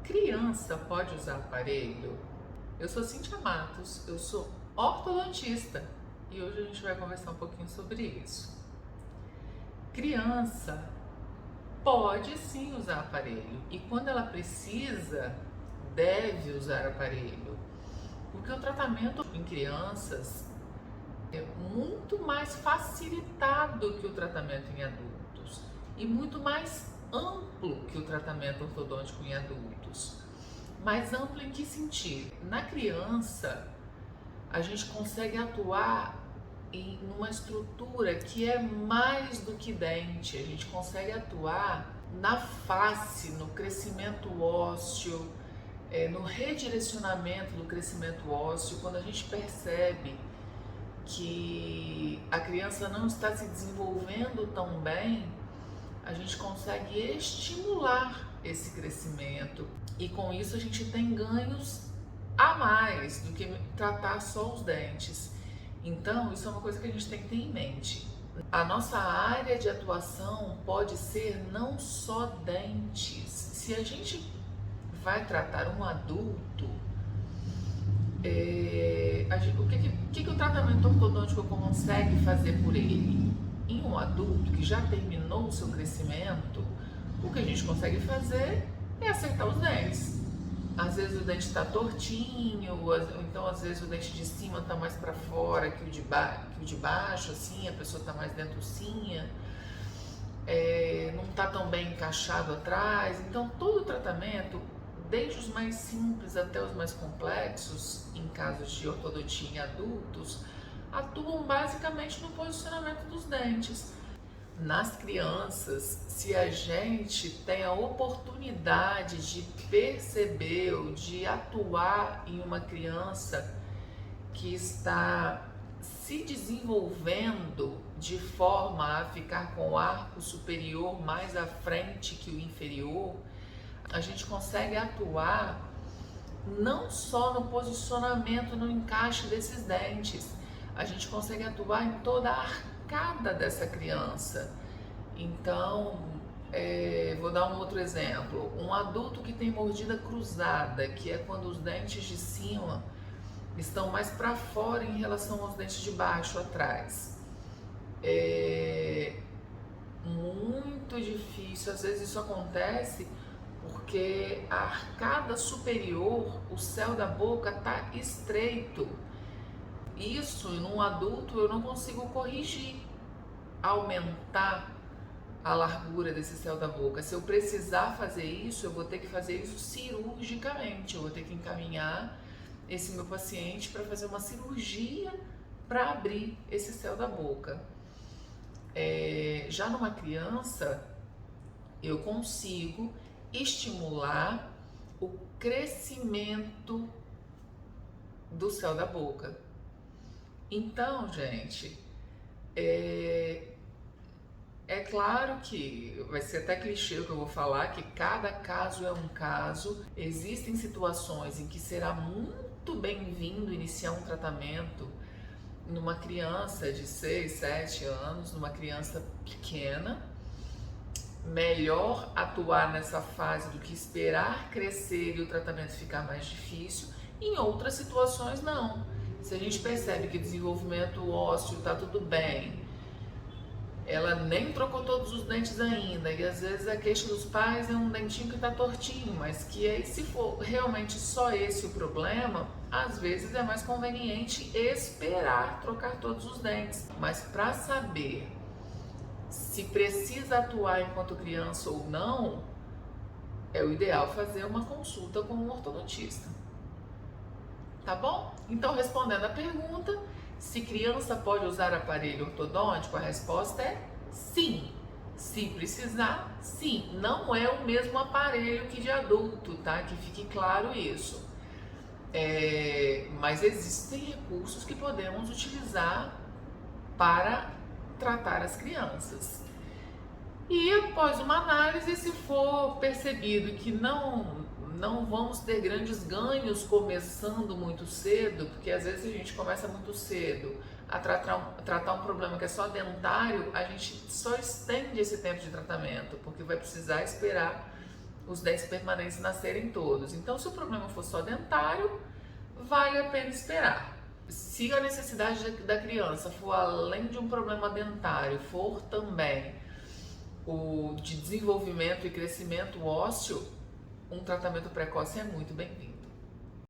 Criança pode usar aparelho? Eu sou Cíntia Matos, eu sou ortodontista e hoje a gente vai conversar um pouquinho sobre isso. Criança pode sim usar aparelho e quando ela precisa, deve usar aparelho, porque o tratamento em crianças é muito mais facilitado que o tratamento em adultos e muito mais amplo que o tratamento ortodôntico em adultos. Mais amplo em que sentido? Na criança, a gente consegue atuar em uma estrutura que é mais do que dente, a gente consegue atuar na face, no crescimento ósseo, no redirecionamento do crescimento ósseo, quando a gente percebe que a criança não está se desenvolvendo tão bem, a gente consegue estimular esse crescimento e com isso a gente tem ganhos a mais do que tratar só os dentes. Então, isso é uma coisa que a gente tem que ter em mente. A nossa área de atuação pode ser não só dentes. Se a gente vai tratar um adulto, o que o tratamento ortodôntico consegue fazer por ele? Em um adulto que já terminou o seu crescimento, o que a gente consegue fazer é acertar os dentes. Às vezes o dente está tortinho, ou então às vezes o dente de cima está mais para fora que o de baixo, assim, a pessoa está mais dentucinha, não está tão bem encaixado atrás. Então todo o tratamento, desde os mais simples até os mais complexos, em casos de ortodontia em adultos, atuam basicamente no posicionamento dos dentes. Nas crianças, se a gente tem a oportunidade de perceber ou de atuar em uma criança que está se desenvolvendo de forma a ficar com o arco superior mais à frente que o inferior, a gente consegue atuar não só no posicionamento, no encaixe desses dentes, a gente consegue atuar em toda a arcada dessa criança. Então, vou dar um outro exemplo. Um adulto que tem mordida cruzada, que é quando os dentes de cima estão mais para fora em relação aos dentes de baixo atrás. É muito difícil, às vezes isso acontece porque a arcada superior, o céu da boca está estreito. Isso, num adulto, eu não consigo corrigir, aumentar a largura desse céu da boca. Se eu precisar fazer isso, eu vou ter que fazer isso cirurgicamente. Eu vou ter que encaminhar esse meu paciente para fazer uma cirurgia para abrir esse céu da boca. Já numa criança, eu consigo estimular o crescimento do céu da boca. Então, gente, é claro que vai ser até clichê o que eu vou falar, que cada caso é um caso. Existem situações em que será muito bem-vindo iniciar um tratamento numa criança de 6, 7 anos, numa criança pequena. Melhor atuar nessa fase do que esperar crescer e o tratamento ficar mais difícil. Em outras situações, não. Se a gente percebe que o desenvolvimento ósseo está tudo bem, ela nem trocou todos os dentes ainda, e às vezes a queixa dos pais é um dentinho que está tortinho, mas que aí, se for realmente só esse o problema, às vezes é mais conveniente esperar trocar todos os dentes. Mas para saber se precisa atuar enquanto criança ou não, é o ideal fazer uma consulta com um ortodontista. Tá bom? Então, respondendo a pergunta, se criança pode usar aparelho ortodôntico, a resposta é sim. Se precisar, sim. Não é o mesmo aparelho que de adulto, tá? Que fique claro isso. Mas existem recursos que podemos utilizar para tratar as crianças. E após uma análise, se for percebido que não vamos ter grandes ganhos começando muito cedo, porque às vezes a gente começa muito cedo a tratar um problema que é só dentário, a gente só estende esse tempo de tratamento, porque vai precisar esperar os dentes permanentes nascerem todos. Então, se o problema for só dentário, vale a pena esperar. Se a necessidade da criança for além de um problema dentário, for também o de desenvolvimento e crescimento ósseo, um tratamento precoce é muito bem-vindo.